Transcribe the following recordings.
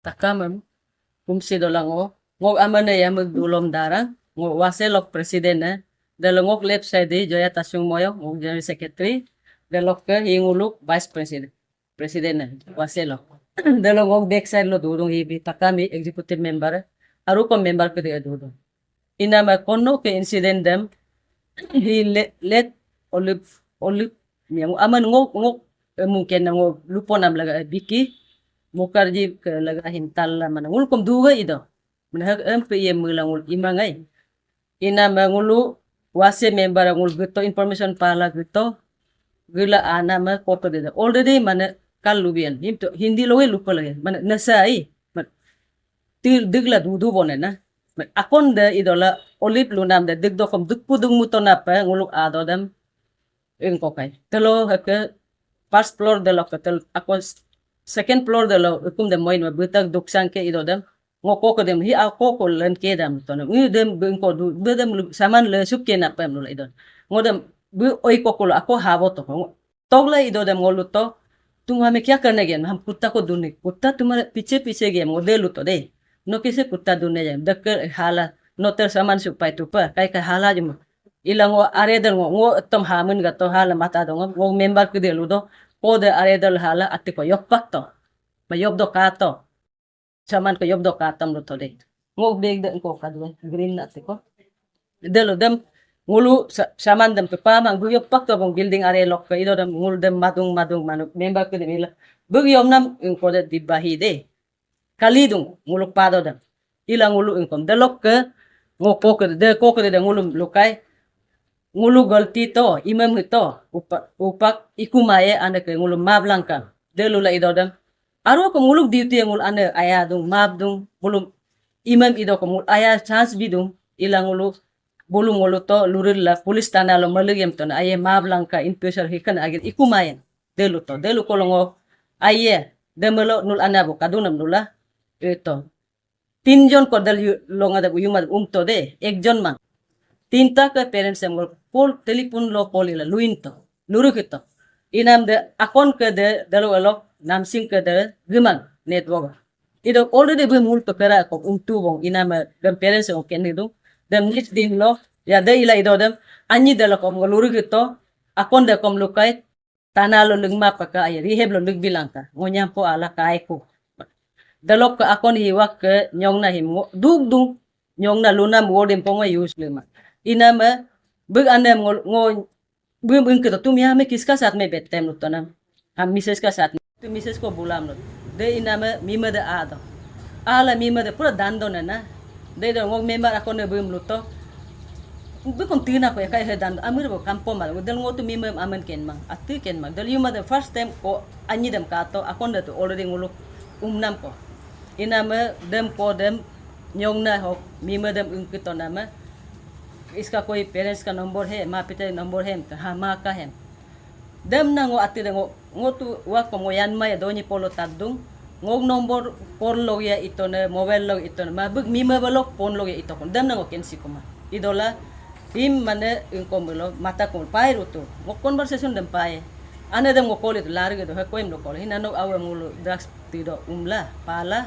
takamam kumsi dolango ngok amane ya magdulom darang ngok waselok presiden na dalangok left side joya tasung moyo ngok general secretary dalok ke hinguluk vice presiden na waselok dalangok back side lo dudong hibi takami executive member aru ko member ke dia dudong inama kono ke incident dem he let olive yang aman ngok mungkin ngok lupo nam laga biki Mukarji ke laga hintal la mana ngul kom duga ido menhak empe ye mulangul imangai ina mangulu wase member ngul gitu information pala gitu gila ana ma koto de already mana kalubian hindi loe lupa lagi mana nasai til digla dudu bonena akon de idola olip lunam de digdo kom dukpudung mutona pa nguluk adodam engkokai telo hake first floor de lokatel akon second floor de lo ukum de moin butag duksan ke idodam ngoko ko dem hi ako ko len ke dam to na dem beng ko du dem saman le suk ke na pam lo idon ngodam bu oi ko ko ako habo to togla idodam ngolu to तुम हमें क्या करने गए हम कुत्ता को ढूंढने कुत्ता तुम्हारे पीछे पीछे गए मोदेलु तो दे नो किसे कुत्ता ढूंढने जाए दक्कर हाला no ter saman supaya tupa kai hala jum ilang wo aredel ngo tom hamun gato hala mata dong ngo member ke delu do kode aredel hala ati ko yopak to mayob do kato saman ko yob do katam lo to de ngo beg de ko kadwe green ati ko delu dem ngulu saman dem pamang buyok pak to bong building are lok ke ido dem ngul dem madung manuk member ke dem ila bugyom nam in ko de dibahi de kalidung nguluk pado dem ila ngulu in kom delok ke ngoko ke de ko ke de ngulu lukai ngulu galti to imam to upak ikumaye ane ke ngulu mablangka delu la ido dem aro ko nguluk duty ngul ane aya dung mabdung ngulu imam ido ko ngul aya chance bidung ila ngulu bulung ngulu to luril la pulis tana lo maligem to na aye mablangka in pesar hikan agin ikumayen delu ko longo aye demelo nul anabo kadunam nula ito tinjon ko dal longa da yuma to de ekjon mang tinta ke parents em pol telepon lo polila luinto lurukito inam de akon ke de dalu alo namsing ke de gimang network ido already bumul to kera ko tubong inam dem parents o kenidu dem nich din lo ya de ila ido dem anyi de lo kom lurukito akon de kom lukai tanalo lugma paka ay rehab lo lugbilang ka ngonyam po ala kai ko dalok ka akon hiwak ke nyong na himo dugdung nyong na lunam wodim pongo use lema inama bug anem ngo bung ke tum ya me kiska saat me betem lo tonam ham mises ka saat tu mises ko bulam lo de inama mima de ado ala mima de pura dando na de do ngong member akon ne bum lo to bukom tina ko ya kai he dando amir bo kampo mal del ngo tu mima aman ken mang atu ken mang del yuma the first time ko anyi dem ka to akon de to already ngulu nam ko inama dem ko dem nyong na hok mima dem ungkito nama इसका कोई parents का number है माँ पिता number है हाँ माँ का है dem na ngo ati ngo tu wa ko ngo yan mai do ni polo tadung ngo nomor por lo ya ito na mobile lo ito na mabug mi mabalok pon lo ya ito kon dem na ngo kensi ko ma idola im mane in ko mo mata ko pai ruto ngo conversation dem pai ane dem ngo kolit large do ha ko im lo ko hinano awe ngulo drugs tido umla pala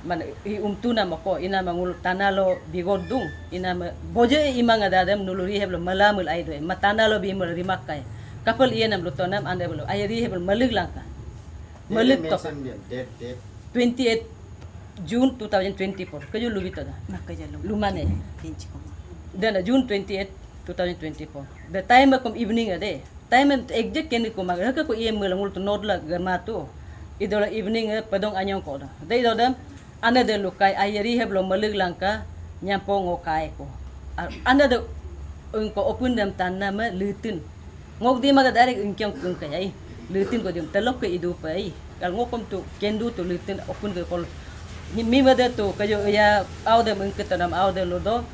man i umtuna mako ina mangul tanalo bigodung ina boje imanga dadam nuluri heblo malamul aido matanalo bimul rimakai kapal iya nam lutonam ande belo ayri heblo malig langka malig to 28 June 2024 kayo lubito da lumane then June 28 2024 the time kom evening ade time exact ken ko mag ko iya mulangul to nodla gamatu idola evening padong anyong ko da dai dodam anda de lukai ayari heblo malig langka nyampo ngokai ko anda de unko opun dam tanna ma lutin ngok di maga dari unkyang kung kay lutin ko dim talok ke idu pai kal ngokom tu kendu tu lutin opun ke kol mi mada tu kayo ya aw de mungkit tanam aw de lodo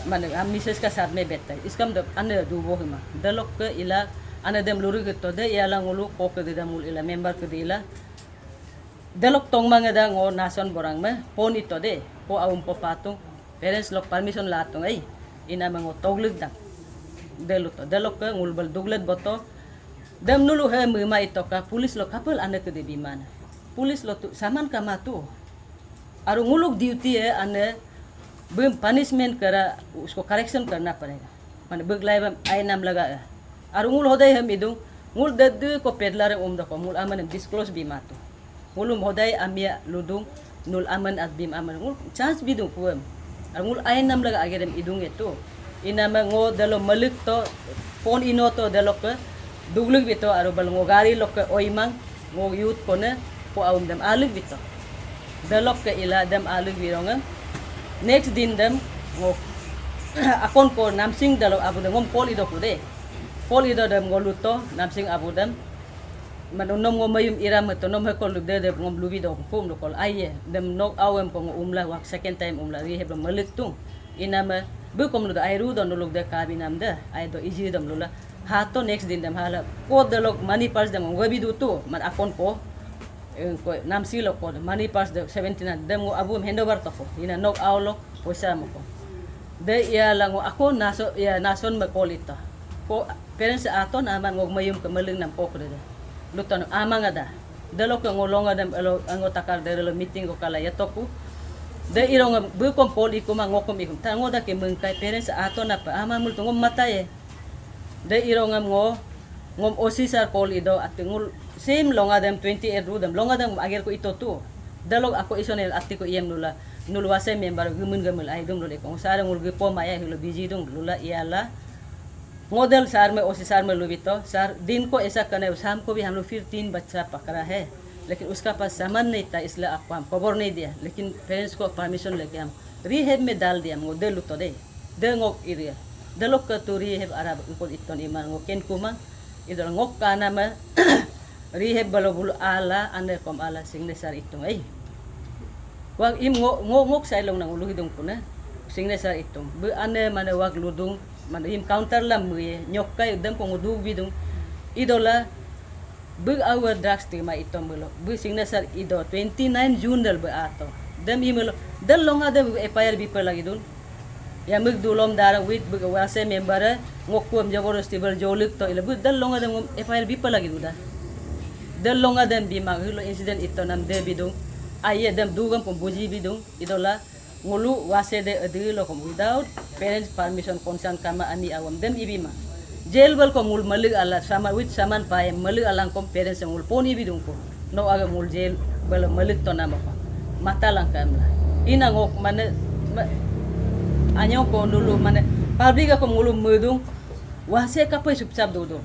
man am mises ka sat me betai iskam de anda du bo hima dalok ke ila anda dem luru ke to de ya lang ulu ko ke de damul ila member ke de ila dalok tong mga da ngo nason borang me pon ito de po awum po patong parents lok permission latong ay ina mga toglug da deluto dalok ke ngulbal duglad boto dam nulu he mema ito ka pulis lo kapal anda ke de bimana pulis lo tu saman ka matu और लोग duty है अने punishment करा उसको correction करना पड़ेगा माने बगलाई बम आई नाम लगा और होदय हम इदुं दद को पेडलर दको अमन डिस्क्लोज भी मातो होदय आमिया लुदुं nul aman at bim aman chance bidung puem ar ay nam laga agerem idung itu inama ngo dalo malik to pon ino to dalo ke duglug bito aro bal ngo gari lok ke oimang ngo youth kone po awum dem alug bito dalo ke ila dem alug birongan next din dem ngo akon ko namsing dalo abu dem ngom pol ido kude pol ido dem ngo luto namsing abu dem manunom ngo mayum iram to nom he kol de ngom lubi do pum do kol aye dem nok awem ko umla wak second time umla ri heb malik tung inama bu kom lu ai ru do no luk de ka binam de ai do iji dam lula ha to next din dem hala ko de lok money purse dem ngobi du tu man akon ko nam si lok ko money purse de 79 dem ngo abu handover to ko ina nok aw lok poisa mo ko de ya lango ako naso ya nason ma kolita ko parents aton aman ngog mayum ke meling nam ko de luton amang ada dalo ko ngolonga dem elo anggota kar delo meeting ko kala yatoku de irong bu kom pol iku mangokom ikum tango da ke mengkai parents ato na pa ama mul tungom mataye de irong ngom osisar kol ido at ngul same longa dem 28 ru dem longa dem ager ko ito tu dalo ako isonel atti ko iem nul wase member gumun gamul ay dum lule ko sara ngul gipo maya hilo biji dum lula iala model सार में ओसी सार में लुबितो sir दिन को ऐसा करना है शाम को भी हम लोग फिर 3 बच्चा पकड़ा है लेकिन उसका पास सामान नहीं था इसलिए आपको हम खबर नहीं दिया लेकिन पेरेंट्स को परमिशन लेके हम रिहेब में डाल दिया ngो दे लुतो दे ngok इरिया दे लोग का तो रिहेब अरब उनको इतन इमान ngो केन कुमा इधर ngok काना में रिहेब बलो बुल आला ande kom ala signesar itong ay wag im ngok sai long nang uluhidong ko na signesar itong bu ane mana wag ludung man him counter lam muye nyokai dem ko ngudug bidung idola bu our drugs ti ma itom mulo bu signature ido 29 June dal bu ato dem imulo dal longa dem FIR bi pa lagi dun ya mug dulom dara with bu wase member ngokum jaborosti bal jolik to ila bu dal longa dem FIR bi pa lagi duda dal longa dem bi ma hilo incident ito nam de bidung aye dem dugam ko buji bidung idola ngulu wase de adilo kom without parents permission consent kama ani awam dem ibima jail bal ko mul malig ala sama with saman pae malig alang kom parents ngul poni bidung ko no aga mul jail bal malig to nama ko mata lang kamla ina ngok mane anyo ko dulu mane public ko ngulu mudung wase kapoy supsap dodo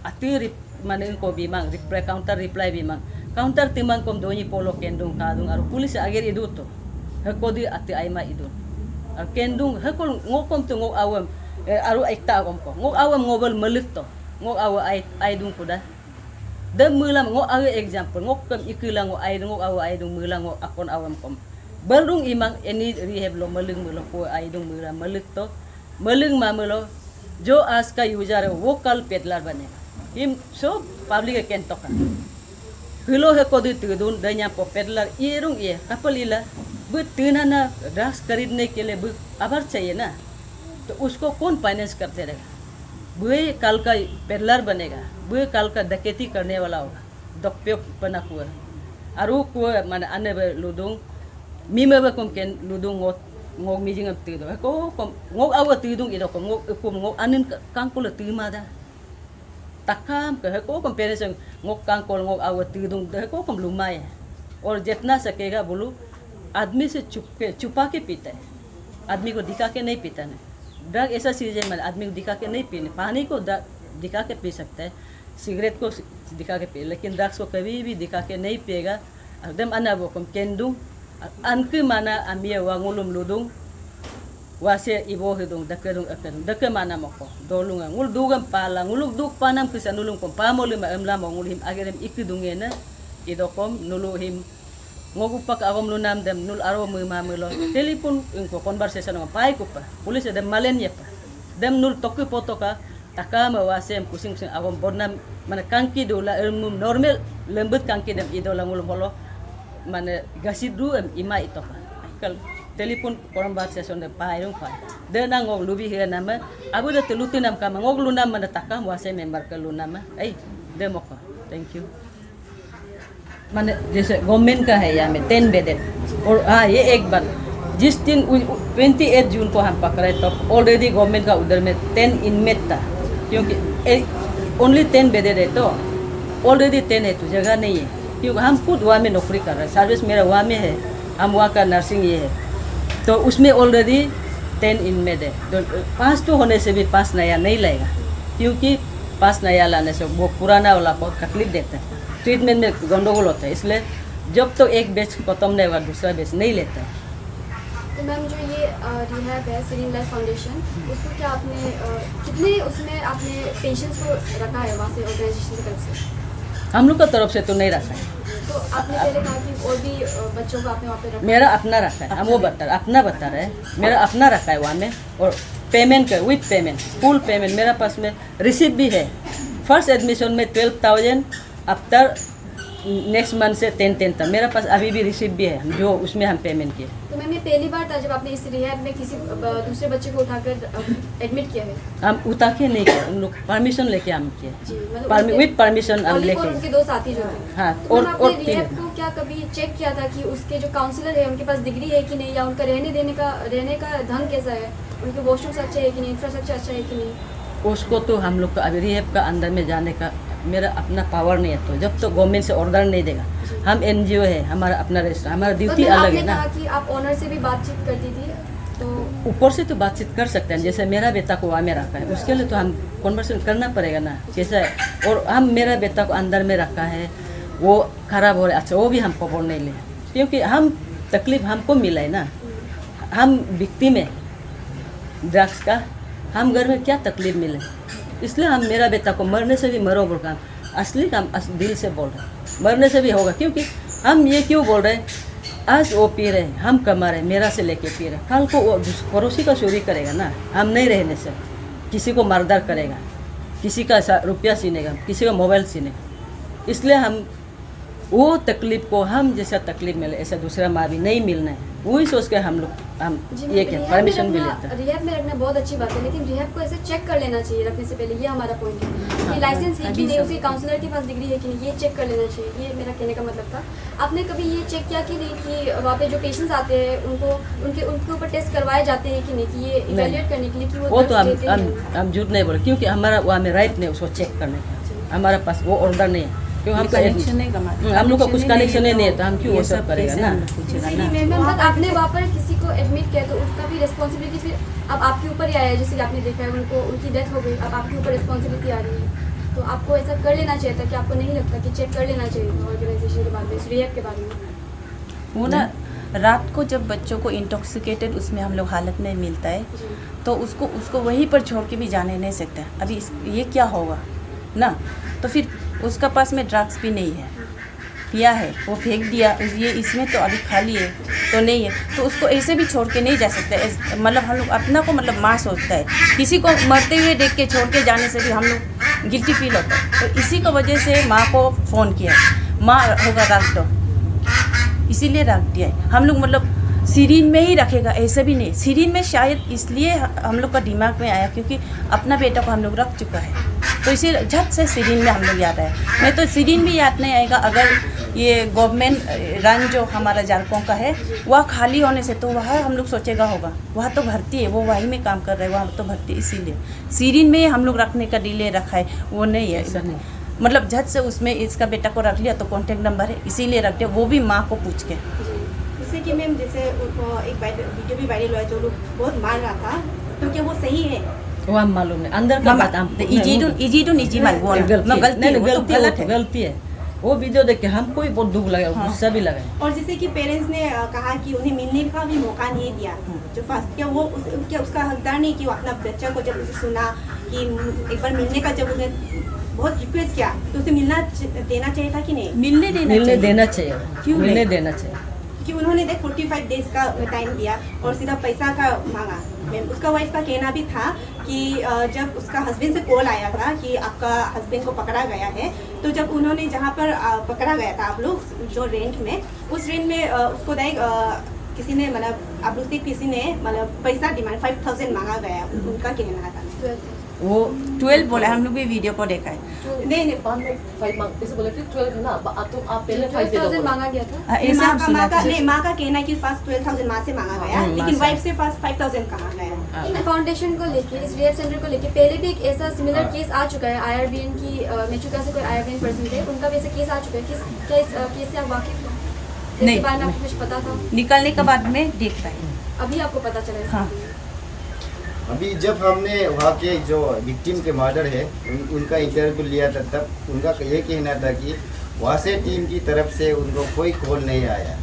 atiri mane ko bimang reply bimang counter timang kom doni polo kendung kadung aru pulis ager iduto hakodi ati aima idun ar kendung hakol ngokom tu ngok awam aru aikta kom ko ngok awam ngobal malik to ngok awa ai dung kuda de mulam ngok awe example ngok kam ikila ngok ai ngok awa ai dung mulang ngok akon awam kom balung imang eni rehab lo maling mulo ko ai dung mulam malik to maling mamulo jo aska user vocal pedlar bane him so public ken to ka hilo hakodi tudun danya po pedlar irung ye kapalila तीन drugs खरीदने के लिए आभार चाहिए ना तो उसको कौन फाइनेंस करते रहेगा वही कल का पेडलर बनेगा वही कल का डकैती करने वाला होगा दप्यो बना हुआ अरु को माने अन्य लुदुंग मीमे बकुम के लुदुंग ngok mijing am tido ko ngok awa tidung ido ko ngok anin kangkol timada takam ke ko comparison ngok kangkol ngok awa tidung de ko kom lumai और जितना सकेगा बोलू आदमी से छुपा के पीता है आदमी को दिखा के नहीं पीता है ड्रग ऐसा चीज़ है मतलब आदमी को दिखा के नहीं पीने पानी को दिखा के पी सकता है सिगरेट को दिखा के पी लेकिन ड्रग्स को कभी भी दिखा के नहीं पिएगा एकदम अनाबो कम केंदुंग अनके माना अमिया वांगुलुम लुदुंग वासे इबो हिदुंग दके माना मको दोलुंगा ngul dugam pala nguluk duk panam kisanulung kom pamol ma emla ngulhim agerem ikidunge na idokom nuluhim ngogupak awam lunam dem nul aro mamelo telepon ko conversation ng pai ko pa pulis dem malen ya pa dem nul tokki foto ka takama wasem kusing sing awam bornam mana kangki dola ilmu normal lembut kangki dem idola ngul holo mana gasidru ima ito pa kal telepon conversation dem pai rung pai de na ngog lubi he nama abu de telutinam ka ngog lunam mana takam wasem member ke lunam ai demoko thank you माने जैसे government का है यहाँ में 10 bedded. और हाँ ये एक बात, जिस दिन 28 जून को हम पकड़े तब ऑलरेडी गवर्नमेंट का उधर में 10 इनमेट था, क्योंकि ओनली 10 बेडेड है तो ऑलरेडी 10 है तो जगह नहीं है, क्योंकि हम खुद वहाँ में नौकरी कर रहे हैं, सर्विस मेरा वहाँ में है, हम वहाँ का नर्सिंग ये है, तो उसमें ऑलरेडी 10 इनमेट है। तो 5 तो होने से भी 5 नया नहीं लगेगा, क्योंकि 5 नया लाने से वो पुराना वाला बहुत तकलीफ देता है, ट्रीटमेंट में गंडगोल होता है, इसलिए जब तो एक बैच खत्म नहीं होगा दूसरा बैच नहीं लेता है। तो मैम जो ये रिहैब है सीरीन लाइफ फाउंडेशन, उसको क्या आपने कितने उसमें आपने पेशेंट्स को रखा है वहाँ से ऑर्गेनाइजेशन की तरफ से? हम लोग का तरफ से तो नहीं रखा है, तो आपने पहले कहा कि और भी बच्चों को आपने वहाँ पे रखा? मेरा अपना रखा है, हम वो अपना बता रहे हैं, मेरा अपना रखा है वहाँ में, और पेमेंट का विथ पेमेंट फुल पेमेंट मेरा पास में रिसिप्ट भी है। फर्स्ट एडमिशन में 12,000 आफ्टर नेक्स्ट मंथ से 10 तक मेरा पास अभी भी रिसिप्ट भी है, जो उसमें हम पेमेंट किए। तो मैम ये पहली बार था जब आपने इस रिहैब में किसी दूसरे बच्चे को उठाकर एडमिट किया है? हम उठा के नहीं किया, उन लोग परमिशन लेके हम किए, जी, मतलब विथ परमिशन हम और लेके। उनके 2 साथी जो थे। हाँ, तो और मैम आपने 3 रिहैब को क्या कभी चेक किया था कि उसके जो काउंसलर है उनके पास डिग्री है कि नहीं, या उनका रहने का ढंग कैसा है, उनके वॉशरूम्स अच्छे है कि नहीं, इंफ्रास्ट्रक्चर अच्छा है कि नहीं? उसको तो हम लोग का अभी रिहैब का अंदर में जाने का मेरा अपना पावर नहीं है, तो जब तो गवर्नमेंट से ऑर्डर नहीं देगा, हम एनजीओ है, हमारा अपना रजिस्टर, हमारा ड्यूटी अलग है ना। कहा कि आप ऑनर से भी बातचीत करती थी, तो ऊपर से तो बातचीत कर सकते हैं, जैसे मेरा बेटा को वहाँ में रखा है, उसके लिए तो हम कन्वर्सेशन करना पड़ेगा ना कैसा है, और हम मेरा बेटा को अंदर में रखा है, वो खराब हो रहा है, अच्छा वो भी हम खबर नहीं ले, क्योंकि हम तकलीफ हमको मिला है ना, हम विक्टिम है ड्रग्स का, हम घर में क्या तकलीफ मिले, इसलिए हम मेरा बेटा को मरने से भी मरो बोल काम असली काम दिल से बोल रहे हैं, मरने से भी होगा, क्योंकि हम ये क्यों बोल रहे हैं, आज वो पी रहे हैं, हम कमा रहे हैं, मेरा से लेके पी रहे हैं, कल को वो पड़ोसी का चोरी करेगा ना, हम नहीं रहने से किसी को मर्डर करेगा, किसी का रुपया छीनेगा, किसी का मोबाइल छीनेगा, इसलिए हम वो तकलीफ को हम जैसा तकलीफ मिले ऐसा दूसरा माँ भी नहीं मिलना है, वही सोच के हम ये क्या परमिशन भी लेते हैं। रिहैब में रखना बहुत अच्छी बात है, लेकिन रिहैब को ऐसे चेक कर लेना चाहिए रखने से पहले, ये हमारा पॉइंट है कि लाइसेंस है कि नहीं, उसके काउंसलर के पास डिग्री है कि नहीं, ये चेक कर लेना चाहिए, ये मेरा कहने का मतलब था। आपने कभी ये चेक किया कि नहीं कि वहाँ पे जो पेशेंट्स आते हैं उनके ऊपर टेस्ट करवाए जाते हैं कि नहीं, कि ये इवैल्यूएट करने के लिए कि वो तो हम झूठ नहीं बोले, क्योंकि हमारा वहाँ में राइट नहीं उसको चेक करने का, हमारा पास वो ऑर्डर नहीं है, क्यों हम लोग का कुछ कनेक्शन ही नहीं है, तो हम क्यों वो सब करेगा ना। आपने वहाँ पर किसी को एडमिट किया तो उसका भी रिस्पॉन्सिबिलिटी फिर अब आपके ऊपर ही आया है, जैसे कि आपने देखा है उनकी डेथ हो गई, अब आपके ऊपर रिस्पॉन्सिबिलिटी आ रही है, तो आपको ऐसा कर लेना चाहिए था कि आपको नहीं लगता कि चेक कर लेना चाहिए ऑर्गेनाइजेशन के बारे में, रिहैब के बारे में? वो ना रात को जब बच्चों को इंटॉक्सिकेटेड उसमें हम लोग हालत में मिलता है, तो उसको वहीं पर छोड़ के भी जाने नहीं सकते, अभी ये क्या होगा ना, तो फिर उसका पास में ड्रग्स भी नहीं है, पिया है वो फेंक दिया, ये इसमें तो अभी खाली है तो नहीं है, तो उसको ऐसे भी छोड़ के नहीं जा सकते, मतलब हम लोग अपना को मतलब माँ सोचता है, किसी को मरते हुए देख के छोड़ के जाने से भी हम लोग गिल्टी फील होता है, तो इसी की वजह से माँ को फ़ोन किया, माँ होगा रख दो, इसीलिए रख दिया है हम लोग, मतलब सीरीन में ही रखेगा ऐसा भी नहीं, सीरीन में शायद इसलिए हम लोग का दिमाग में आया क्योंकि अपना बेटा को हम लोग रख चुका है, तो इसी झट से सीरीन में हम लोग याद आया, नहीं तो सीरीन भी याद नहीं आएगा अगर ये गवर्नमेंट रन जो हमारा झारखंड का है वह खाली होने से, तो वह हम लोग सोचेगा होगा वह तो भर्ती है, वो वहीं में काम कर रहे हैं, वहाँ तो भर्ती, इसीलिए सीरीन में हम लोग रखने का डिले रखा है, वो नहीं है, मतलब झट से उसमें इसका बेटा को रख लिया तो कॉन्टेक्ट नंबर है इसीलिए रख दिया, वो भी माँ को पूछ के। जैसे कि मैम जैसे एक वीडियो भी वायरल हुआ जो लोग बहुत मार रहा था, तो क्या वो सही है? वो हम मालूम नहीं, अंदर का बात हम गलती है, वो वीडियो देख के हमको भी बहुत दुख लगा, गुस्सा भी लगा। और जैसे कि पेरेंट्स ने कहा कि उन्हें मिलने का भी मौका नहीं दिया, जो फर्स्ट क्या वो क्या उसका हकदार नहीं कि वो अपना बच्चा को जब उसे सुना कि एक बार मिलने का, जब उन्हें बहुत रिक्वेस्ट किया तो उसे मिलना देना चाहिए था कि नहीं? मिलने देना चाहिए, क्यों मिलने देना चाहिए? कि उन्होंने 45 डेज का टाइम दिया और सीधा पैसा का मांगा। उसका वाइफ का कहना भी था कि जब उसका हस्बैंड से कॉल आया था कि आपका हस्बैंड को पकड़ा गया है, तो जब उन्होंने जहाँ पर पकड़ा गया था आप लोग जो रेंट में, उस रेंट में उसको किसी ने मतलब आप लोग से किसी ने मतलब पैसा डिमांड 5,000 मांगा गया, उनका कहना था। वो 12 बोला, हम लोग भी वीडियो को देखा है। नहीं नहीं बाद में 5 मांग ऐसे बोले कि 12 है ना, तो आप पहले 5 दे 12,000 दो। मांगा गया था। ऐसा हम सुना था। माँ का कहना है कि फर्स्ट 12,000 माँ से मांगा गया, लेकिन वाइफ से फर्स्ट 5,000 कहा गया। इन फाउंडेशन को लेके, इस रिहेब सेंटर को लेके पहले भी एक ऐसा सिमिलर केस आ चुका है। IRBN की मेचुका से कोई IRBN पर्सन थे, उनका भी ऐसा केस आ चुका है। क्या इस केस से आप वाकिफ हो? इसके नहीं, बारे में आपको कुछ पता था? निकलने के बाद में देख पाए। अभी आपको पता चला इसके हाँ। बारे में? अभी जब हमने वहाँ के जो विक्टिम के मर्डर है उनका इंटरव्यू लिया था, तब उनका ये कहना था कि वहाँ से टीम की तरफ से उनको कोई कॉल नहीं आया।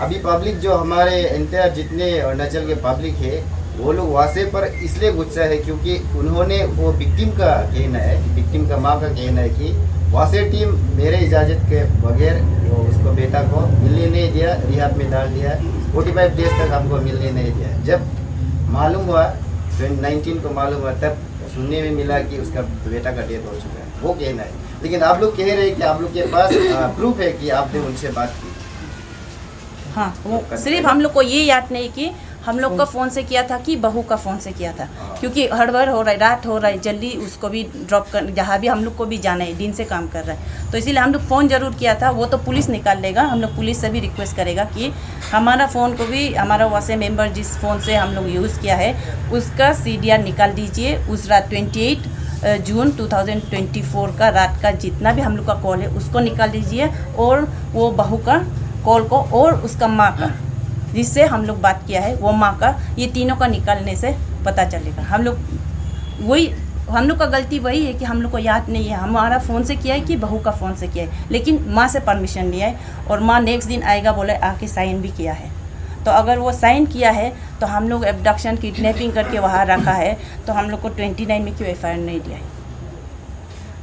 अभी पब्लिक जो हमारे एंटायर जितने अरुणाचल के पब्लिक है वो लोग वासे पर इसलिए गुस्सा है क्योंकि उन्होंने वो विक्टिम का कहना है, विक्टिम का माँ का कहना है कि वासे टीम मेरे इजाज़त के बगैर वो उसको बेटा को मिलने नहीं दिया, रिहाब में डाल दिया, 45 डेज तक हमको मिलने नहीं दिया। जब मालूम हुआ 2019 को मालूम हुआ, तब सुनने में मिला कि उसका बेटा का डेथ हो चुका है, वो कहना है। लेकिन आप लोग कह रहे हैं कि आप लोग के पास प्रूफ है कि आपने उनसे बात की। हाँ, वो सिर्फ हम लोग को ये याद नहीं कि हम लोग का फ़ोन से किया था कि बहू का फ़ोन से किया था, क्योंकि हड़बड़ हो रहा है, रात हो रहा है, जल्दी उसको भी ड्रॉप कर, जहाँ भी हम लोग को भी जाना है, दिन से काम कर रहा है, तो इसीलिए हम लोग फ़ोन ज़रूर किया था। वो तो पुलिस निकाल लेगा, हम लोग पुलिस से भी रिक्वेस्ट करेगा कि हमारा फ़ोन को भी, हमारा वासे मेंबर जिस फ़ोन से हम लोग यूज़ किया है उसका CDR निकाल दीजिए। उस रात 28 जून 2024 का रात का जितना भी हम लोग का कॉल है उसको निकाल दीजिए, और वो बहू का कॉल को और उसका माँ का जिससे हम लोग बात किया है वो माँ का, ये तीनों का निकालने से पता चलेगा। हम लोग का गलती वही है कि हम लोग को याद नहीं है हमारा फ़ोन से किया है कि बहू का फ़ोन से किया है, लेकिन माँ से परमिशन लिया है और माँ नेक्स्ट दिन आएगा बोले आके साइन भी किया है। तो अगर वो साइन किया है तो हम लोग एब्डक्शन किडनैपिंग करके वहाँ रखा है, तो हम लोग को 29 में क्यों FIR नहीं दिया है,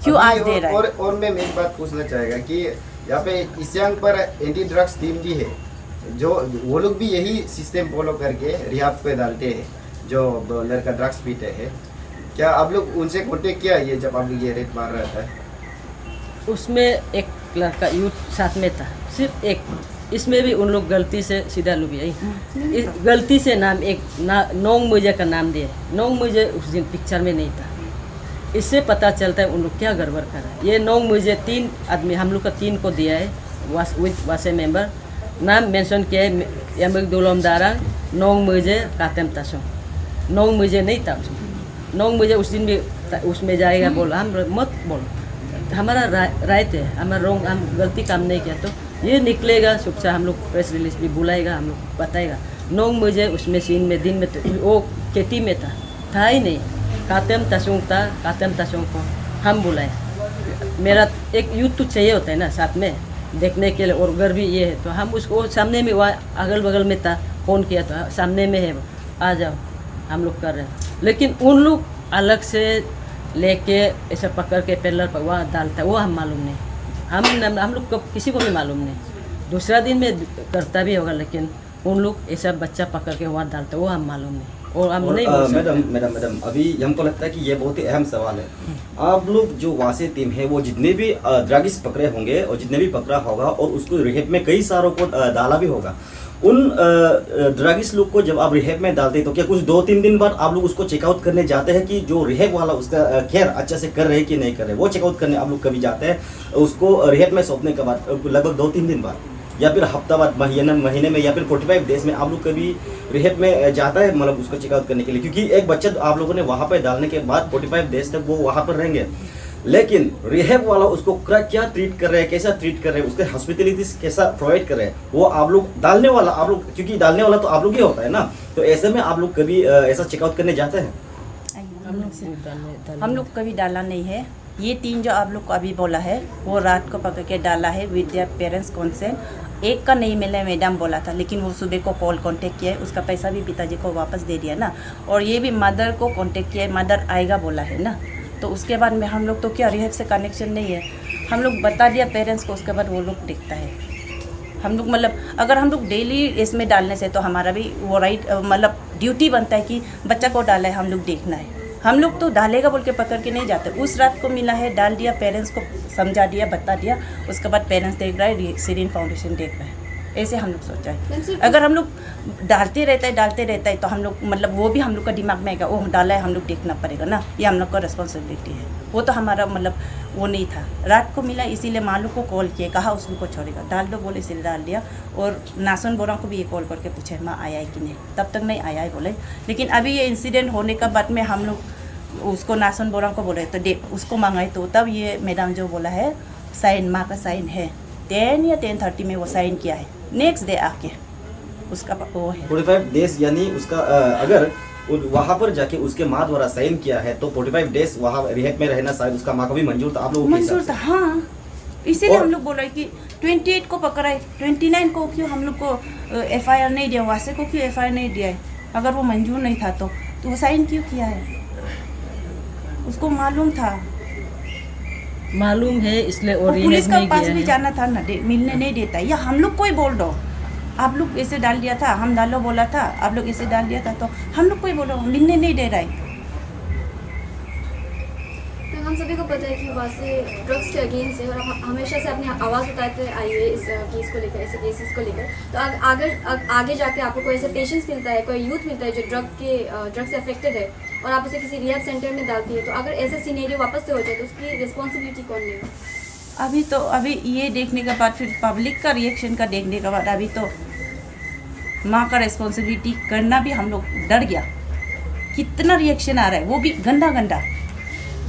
क्यों आज दे रहा है? और मैं एक बात पूछना चाहेगा कि यहाँ पे इस्यांग पर एंटी ड्रग्स टीम भी है, जो वो लोग भी यही सिस्टम फॉलो करके रिहाब पे डालते हैं जो लड़का ड्रग्स पीते हैं। क्या आप लोग उनसे कॉन्टेक्ट किया ये जब आप लोग ये रेट मार रहा था? उसमें एक लड़का यूथ साथ में था, सिर्फ एक। इसमें भी उन लोग गलती से सीधा लोग यही गलती से नाम एक नोंग मुझे का नाम दिए। नोंग मुझे उस दिन पिक्चर में नहीं था, इससे पता चलता है उन लोग क्या गड़बड़ कर रहा है। ये नोंग मुझे 3 आदमी हम लोग का 3 को दिया है, विथ वासे मेंबर नाम मेंशन किया है, यमक दुलोम दारा नोंग मुझे कातम तासों। नोंग मुझे नहीं था उसमें, नोंग मुझे उस दिन भी उसमें जाएगा बोला, हम मत बोलो, हमारा राइट है, हमारा रॉन्ग, हम गलती काम नहीं किया। तो ये निकलेगा सुबह से, हम लोग प्रेस रिलीज भी बुलाएगा, हम लोग बताएगा। नोंग मुझे उसमें सीन में दिन में तो वो खेती में था ही नहीं, कातम तासुंग था, कातम तासुंग को हम बुलाए। मेरा एक यूथ तो चाहिए होता है ना साथ में देखने के लिए, और घर भी ये है, तो हम उसको सामने में, वहाँ अगल बगल में था, फ़ोन किया था, सामने में है, आ जाओ हम लोग कर रहे हैं। लेकिन उन लोग अलग से लेके ऐसा पकड़ के पेलर पर वहाँ डालता है, वो हम मालूम नहीं, हम लोग को किसी को भी मालूम नहीं। दूसरा दिन में करता भी होगा, लेकिन उन लोग ऐसा बच्चा पकड़ के वहाँ डालता है वो हम मालूम नहीं, और हम नहीं बोल सकते। मैडम अभी हमको लगता है कि ये बहुत ही अहम सवाल है। आप लोग जो वासे टीम है वो जितने भी ड्रग्स पकड़े होंगे और जितने भी पकड़ा होगा और उसको रिहेब में कई सारों को डाला भी होगा, उन ड्रग्स लोग को जब आप रिहेब में डालते हैं तो क्या कुछ 2-3 दिन बाद आप लोग उसको चेकआउट करने जाते हैं कि जो रिहेब वाला उसका केयर अच्छा से कर रहे हैं कि नहीं कर रहे, वो चेकआउट करने आप लोग कभी जाते हैं उसको रिहेब में सौंपने के बाद लगभग 2-3 दिन बाद, या फिर हफ्ता बाद, महीने में, या फिर 45 डेज में आप लोग कभी रिहेब में जाता है मतलब उसको चेकआउट करने के लिए? क्योंकि एक बच्चा आप लोगों ने वहाँ पर डालने के बाद 45 डेज तक वो वहाँ पर रहेंगे, लेकिन रिहेब वाला उसको क्या ट्रीट कर रहे हैं, कैसा ट्रीट कर रहे हैं, उसके हॉस्पिटलिटीज कैसा प्रोवाइड कर रहे हैं, वो आप लोग डालने वाला, आप लोग, क्योंकि डालने वाला तो आप लोग ही होता है ना, तो ऐसे में आप लोग कभी ऐसा चेकआउट करने जाते हैं? हम लोग कभी डाला नहीं है। ये 3 जो आप लोग को अभी बोला है वो रात को पकड़ के डाला है विद देयर पेरेंट्स कॉन्सेंट। एक का नहीं मिला मैडम बोला था, लेकिन वो सुबह को कॉल कांटेक्ट किया है, उसका पैसा भी पिताजी को वापस दे दिया ना, और ये भी मदर को कांटेक्ट किया है, मदर आएगा बोला है ना, तो उसके बाद में हम लोग तो क्या रिहेब से कनेक्शन नहीं है, हम लोग बता दिया पेरेंट्स को, उसके बाद वो लोग देखता है। हम लोग मतलब अगर हम लोग डेली इसमें डालने से तो हमारा भी वो राइट मतलब ड्यूटी बनता है कि बच्चा को डाला है हम लोग देखना है। हम लोग तो डालेगा बोल के पकड़ के नहीं जाते, उस रात को मिला है, डाल दिया, पेरेंट्स को समझा दिया, बता दिया, उसके बाद पेरेंट्स देख रहा है, सीरीन फाउंडेशन देख रहा है। ऐसे हम लोग सोचा है। मैम, सिर्फ अगर हम लोग डालते रहता है तो हम लोग मतलब वो भी हम लोग का दिमाग में आएगा, वो डाला है हम लोग देखना पड़ेगा ना, ये हम लोग का रिस्पॉन्सिबिलिटी है। वो तो हमारा मतलब वो नहीं था, रात को मिला इसीलिए मालू को कॉल किए, कहा उसको छोड़ेगा, डाल दो बोले इसीलिए डाल दिया। और नासन बोरा को भी ये कॉल करके पूछे माँ आया है कि नहीं, तब तक नहीं आया है बोले। लेकिन अभी ये इंसिडेंट होने का बाद में हम लोग उसको नासन बोरा को बोले तो उसको मंगाए, तो तब ये मैडम जो बोला है साइन माँ का साइन है 10 या 10:30 में वो साइन किया है। नेक्स्ट डे आके उसका वो है 45 डेज, यानी उसका अगर वहाँ पर जाके उसके माँ द्वारा साइन किया है तो 45 डेज वहाँ रिहैब में रहना शायद उसका माँ का भी मंजूर था आप लोगों के हिसाब मंजूर से? था। हाँ, इसीलिए और- हम लोग बोल रहे कि 28 को पकड़ा है, 29 को क्यों हम लोग को FIR नहीं दिया, वासे को क्यों FIR नहीं दिया है? अगर वो मंजूर नहीं था तो वो साइन क्यों किया है? उसको मालूम था, मालूम है इसलिए और और पुलिस रिहैब का नहीं पास गया भी है। जाना था ना, मिलने नहीं देता है। या हम लोग को ही बोल दो, आप लोग ऐसे डाल दिया था, हम डालो बोला था, आप लोग ऐसे डाल दिया था, तो हम लोग को ही बोलो, मिलने नहीं दे रहा है। मैम, हम सभी को पता है कि वासे ड्रग्स के अगेंस्ट है और हम हमेशा से अपनी आवाज़ उठाते आई है इस केस को लेकर, ऐसे केसेस को लेकर। तो आगे जाके आपको कोई ऐसा पेशेंट्स मिलता है, कोई यूथ मिलता है जो ड्रग से अफेक्टेड है और आप उसे किसी रिहैब सेंटर में डालती है, तो अगर ऐसे सीनेरियो वापस से हो जाए तो उसकी रिस्पॉन्सिबिलिटी कौन लेगा? अभी ये देखने के बाद, फिर पब्लिक का रिएक्शन का देखने के बाद, अभी तो माँ का रिस्पॉन्सिबिलिटी करना भी हम लोग डर गया। कितना रिएक्शन आ रहा है, वो भी गंदा गंदा।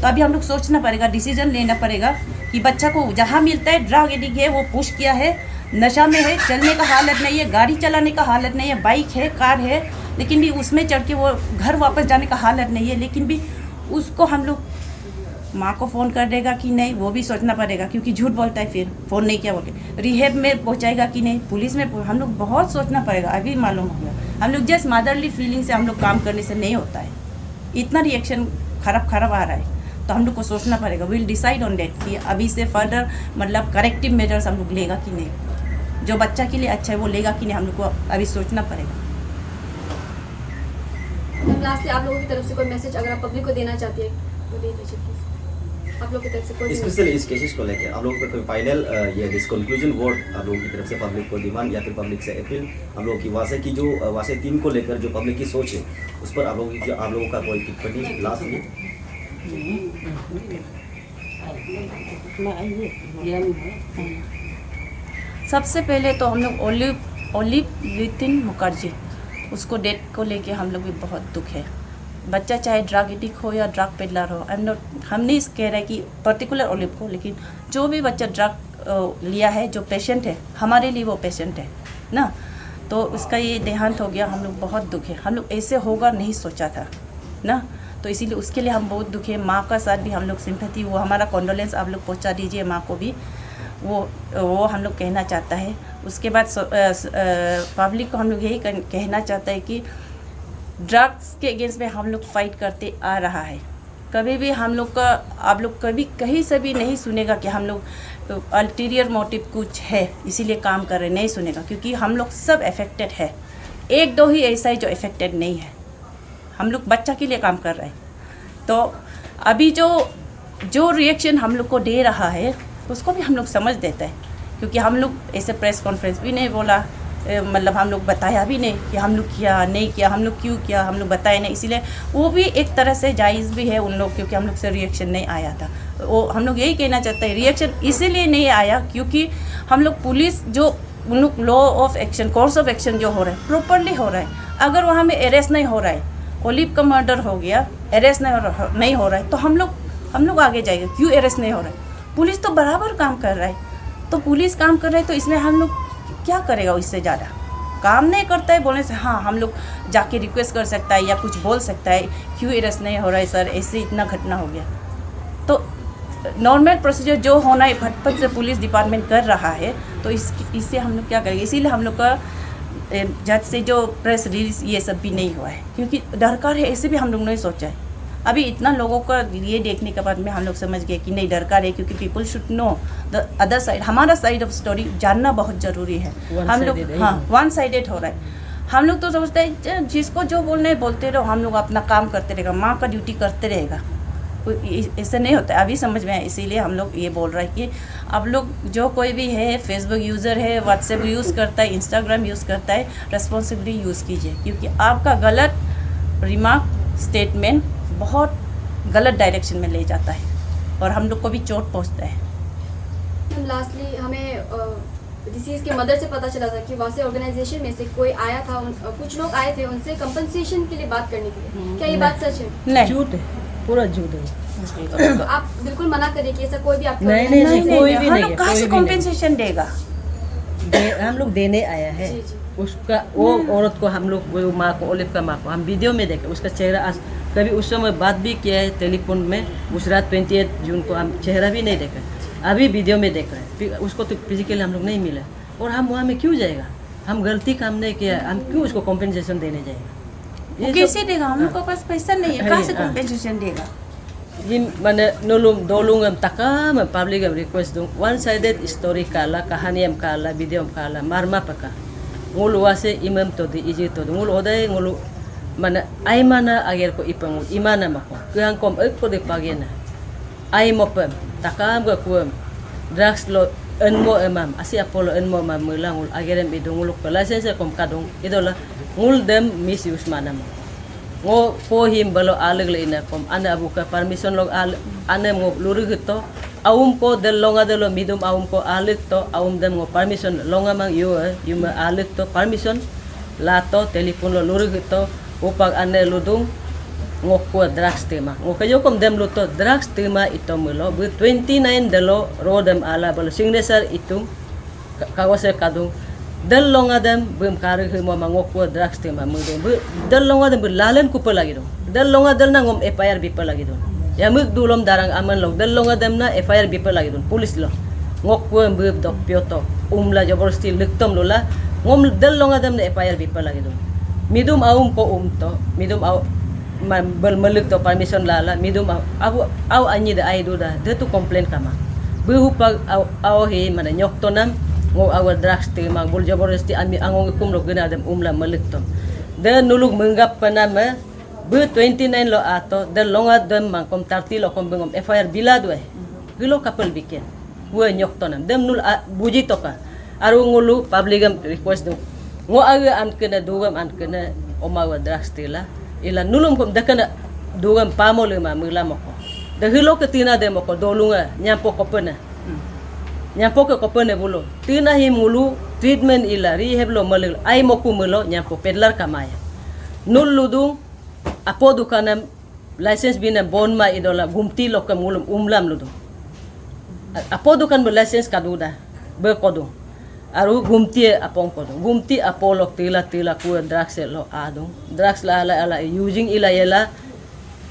तो अभी हम लोग सोचना पड़ेगा, डिसीजन लेना पड़ेगा कि बच्चा को जहाँ मिलता है ड्रग एडिक्ट है, वो पुश किया है, नशा में है, चलने का हालत नहीं है, गाड़ी चलाने का हालत नहीं है, बाइक है, कार है, लेकिन भी उसमें चढ़ के वो घर वापस जाने का हालत नहीं है, लेकिन भी उसको हम लोग माँ को फ़ोन कर देगा कि नहीं, वो भी सोचना पड़ेगा, क्योंकि झूठ बोलता है फिर फ़ोन नहीं किया बोल के। रिहेब में पहुँचाएगा कि नहीं, पुलिस में हम लोग बहुत सोचना पड़ेगा। अभी मालूम हो गया, हम लोग जस्ट मदरली फीलिंग से हम लोग काम करने से नहीं होता है। इतना रिएक्शन खराब आ रहा है, तो हम लोग को सोचना पड़ेगा। विल डिसाइड ऑन डेट कि अभी से फर्दर मतलब करेक्टिव मेजर्स हम लोग लेगा कि नहीं, जो बच्चा के लिए अच्छा है वो लेगा कि नहीं, हम लोग को अभी सोचना पड़ेगा। मैम, लास्टली आप लोगों की तरफ से कोई मैसेज अगर आप पब्लिक को देना चाहती है तो दे दीजिए प्लीज। आप लोग की तरफ से कोई स्पेशली इस केसेस को लेकर आप लोगों का कोई फाइनल या डिस्कंक्लूजन वर्ड आप लोगों की तरफ से पब्लिक को डिमांड या फिर पब्लिक से अपील, आप लोगों की वासे की जो वासे टीम को लेकर जो पब्लिक की सोच है उस पर आप लोगों का कोई टिप्पणी लास्ट में? सबसे पहले तो हम लोग ओलिव लिथिन मुखर्जी, उसको डेथ को लेके हम लोग भी बहुत दुख है। बच्चा चाहे ड्रग एडिक्ट हो या ड्रग पेडलर हो, हम नहीं कह रहे कि पर्टिकुलर ओलिव को, लेकिन जो भी बच्चा ड्रग लिया है, जो पेशेंट है, हमारे लिए वो पेशेंट है ना, तो उसका ये देहांत हो गया, हम लोग बहुत दुख है। हम लोग ऐसे होगा नहीं सोचा था ना, तो इसीलिए उसके लिए हम बहुत दुख है। माँ का साथ भी हम लोग सिंपैथी, वो हमारा कॉन्डोलेंस आप लोग पहुँचा दीजिए माँ को भी, वो हम लोग कहना चाहता है। उसके बाद पब्लिक को हम लोग यही कहना चाहता है कि ड्रग्स के अगेंस्ट में हम लोग फाइट करते आ रहा है। कभी भी हम लोग का, आप लोग कभी कहीं से भी नहीं सुनेगा कि हम लोग अल्टीरियर मोटिव कुछ है इसीलिए काम कर रहे, नहीं सुनेगा, क्योंकि हम लोग सब अफेक्टेड है। एक दो ही ऐसा है जो अफेक्टेड नहीं है, हम लोग बच्चा के लिए काम कर रहे हैं। तो अभी जो रिएक्शन हम लोग को दे रहा है उसको भी हम लोग समझ देते हैं, क्योंकि हम लोग ऐसे प्रेस कॉन्फ्रेंस भी नहीं बोला, मतलब हम लोग बताया भी नहीं कि हम लोग किया नहीं किया, हम लोग क्यों किया, हम लोग बताए नहीं, इसीलिए वो भी एक तरह से जायज़ भी है उन लोग, क्योंकि हम लोग से रिएक्शन नहीं आया था। वो हम लोग यही कहना चाहते हैं, रिएक्शन इसीलिए नहीं आया क्योंकि हम लोग पुलिस जो उन लोग law of action, course of action जो हो रहा है प्रॉपरली हो रहा है। अगर वहाँ में अरेस्ट नहीं हो रहा है, ओलिव का मर्डर हो गया, अरेस्ट नहीं हो रहा है, तो हम लोग आगे जाएंगे। क्यों अरेस्ट नहीं हो रहा है? पुलिस तो बराबर काम कर रहा है, तो पुलिस काम कर रहा है तो इसमें हम लोग क्या करेगा? इससे ज़्यादा काम नहीं करता है बोलने से। हाँ, हम लोग जाके रिक्वेस्ट कर सकता है या कुछ बोल सकता है, क्यों अरेस्ट नहीं हो रहा है सर, ऐसे इतना घटना हो गया। तो नॉर्मल प्रोसीजर जो होना है फटफट से पुलिस डिपार्टमेंट कर रहा है, तो इससे हम लोग क्या करेंगे? इसीलिए हम लोग का जज से जो प्रेस रिलीज ये सब भी नहीं हुआ है, क्योंकि दरकार है, ऐसे भी हम लोग नहीं सोचा है। अभी इतना लोगों का ये देखने के बाद में हम लोग समझ गए कि नहीं, दरकार है, क्योंकि people should know the other side, हमारा साइड ऑफ स्टोरी जानना बहुत ज़रूरी है। हम लोग वन साइडेड हो रहा है। हम लोग तो सोचते हैं जिसको जो बोलना है बोलते रहो, हम लोग अपना काम करते रहेगा, माँ का ड्यूटी करते रहेगा, ऐसा नहीं होता है, अभी समझ में आया, इसीलिए हम लोग ये बोल रहे हैं कि आप लोग जो कोई भी है, फेसबुक यूज़र है, व्हाट्सएप यूज़ करता है, इंस्टाग्राम यूज़ करता है, रेस्पॉन्सिबली यूज़ कीजिए, क्योंकि आपका गलत रिमार्क स्टेटमेंट बहुत गलत डायरेक्शन में ले जाता है और हम लोग को भी चोट पहुंचता है। मैम लास्टली हमें डिसीज के मदर से पता चला था कि वहाँ से ऑर्गेनाइजेशन में से कोई आया था, कुछ लोग आए थे उनसे कंपनसेशन के लिए बात करने के लिए, क्या ये बात सच है? नहीं झूठ है, पूरा झूठ है। तो आप बिल्कुल मना करिए कि ऐसा कोई भी आपको नहीं, नहीं, नहीं, कोई नहीं, भी हम नहीं लोग है, कहाँ कोई से भी नहीं। कॉम्पेंसेशन देगा? हम लोग देने आया है जी, जी। उसका, वो औरत को हम लोग, वो माँ को, ओलिव का माँ को हम वीडियो में देखे, उसका चेहरा आज कभी उस समय बात भी किया है टेलीफोन में, उस रात 28 जून को हम चेहरा भी नहीं देखा, अभी वीडियो में देख रहे हैं। उसको तो फिजिकली हम लोग नहीं मिला, और हम वहाँ में क्यों जाएगा? हम गलती काम नहीं किया, हम क्यों उसको कॉम्पेंसेशन देने जाएगा? वो ये कैसे सब- देगा? हम लोग के पास पैसा नहीं है, है, कहाँ से हाँ। कॉम्पेंसेशन देगा? Jim mana nulung dolungam takam public am request dong one sided story kala kahaniam kala video kala marma paka ngulu wase imam to di iji to ngulu odai ngulu mana ai mana ager ko ipang imana mako kang kom ek ko de pagena ai mopem takam ga kuam drugs lo enmo emam asi apolo enmo mam mulangul agerem idong ngulu ko license kom kadong idola ngul dem misuse manam ngo po him balo aleg le ina kom ana buka permission log al ane ngo luru gito aum ko del longa delo midum aum ko aleg to aum dem ngo permission longa mang yu ma aleg to permission la to telepon lo luru gito upag ane ludung ngo ko drugs tema ngo kayo kom dem lo to drugs tema ito mulo bu 29 delo rodem ala balo signature itung kawase kadung dal longa dem bum kare mo mangok ko drugs tema mudem bu dal longa dem lalen ku lagi dong dal longa dal na ngom FIR bi lagi dong ya mug dulom darang aman log dal longa dem na FIR bi lagi dong pulis lo ngok ko bu dok pioto umla jaborsti lektom lola ngom dal longa dem na FIR bi lagi dong midum aum ko to midum au bel meluk to permission lala midum au anyi da ai do da de tu complain kama bu hupag au he mana nyok to nam ngo awal drugs te mag bul jaboresti ami angong kum lo gena dem umla malik to de nulug menggap panama bu 29 lo ato de longa dem mang kom tarti lo kom bengom FIR bila due gilo kapel bikin wo nyok to nam dem nul buji to ka aru ngulu publicam request do ngo aga an kena dugam an kena omawa drugs te la ila nulum kom dakana dugam pamole ma mula mo ko de gilo ketina dem ko dolunga nyampo ko pena nyampo ke kopene bulo tina hi mulu treatment ila rehab lo malil ai moku mulo nyampo pedlar kamaya nul ludung apo dukanam license bina bon ma idola gumti lo kam ngulum umlam ludung apo dukan be license kaduda be kodung aru gumti apong kodung gumti apo lo tila ku drugs lo adung drugs la ala using ila yela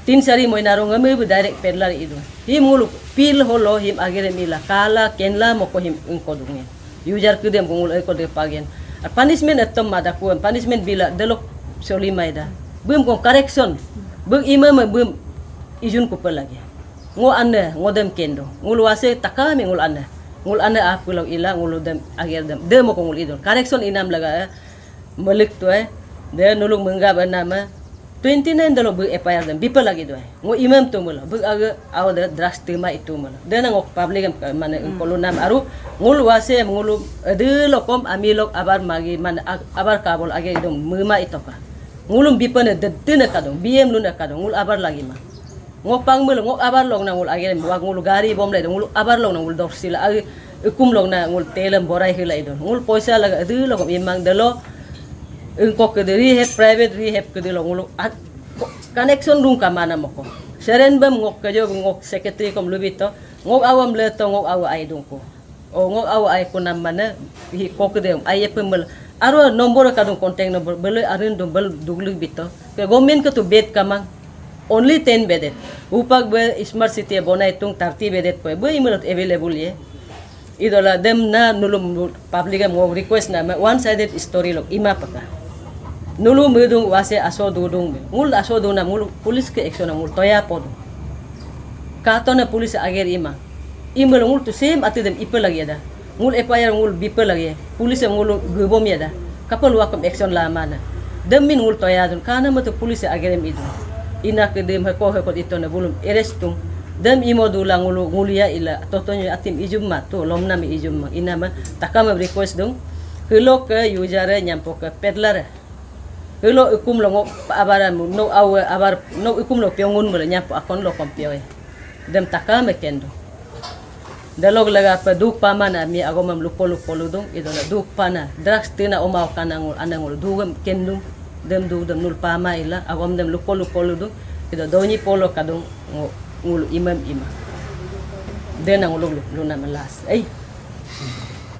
tin sari mo narong ngami bu direct pedlar idu him ngulu pil holo him agere mila kala kenla mo ko him kodunge user ku dem ngul ko de pagen punishment atom mada ku punishment bila delok soli maida bum ko correction bum imam bum ijun ku pelagi ngo ane ngodem kendo ngul wase takami ngul ane apulau ila ngulu dem ager dem mo ko ngul idon correction inam laga malik to de nulung menggab nama 29 dalo bu FIR dem bipa lagi doy ngo imam to mulo bu aga aw da drugs tema itu mulo dena ngo public man kolo nam aru ngul wase ngulu de lokom amilok abar magi man abar kabol age dom mema itoka ngulum bipa ne dedena kadong biem luna kadong ngul abar lagi ma ngo pang mulo ngo abar log na ngul age wa ngul gari bom le ngul abar log na ngul dorsila age ukum log na ngul telam borai hila idon ngul poisa laga de lokom imang dalo engko ke rehab private rehab ke dilo ngulu connection rung ka mana moko seren bam ngok ke jo ngok secretary kom lubito ngok awam le to ngok awa ai dung ko o ngok awa ai ko nam mana hi ko ke dem ai pemel aro nomor ka dung contact number bele arin dum bel duglu bito ke gomen ke to bed kamang only 10 bedet upag be smart city bonai tung 30 bedet ko be imot available ye idola dem na nulum public am ngok request na one sided story log ima paka nulu medung wase aso dudung ngul aso duna ngul pulis ke action ngul toya pod kato na pulis ager ima imel ngul to same ati dem ipe lagi ada ngul FIR ngul bipe lagi pulis ngul gubom yada kapal wakam action la mana dem min ngul toya dun kana mata pulis ager im idu ina ke dem ko ito na bulum erestung dem imo dulang ngulia ila totonyo atim ijum tu lom nam ijum ina ma takama request dong hulo ke yujare nyampo ke pedlar hulo ikum longo abara no abar no ikum lo piongun mo nyampo akon lo kompio dem takama kendo dalog laga pa duk pamana mi agomam lupolo dong ito na duk pana drugs tina umaw kanang anang dugam kendung dem nul pama ila agom dem lupolo dong ito doni polo kadong ngulu imam den ang ulog luna malas ay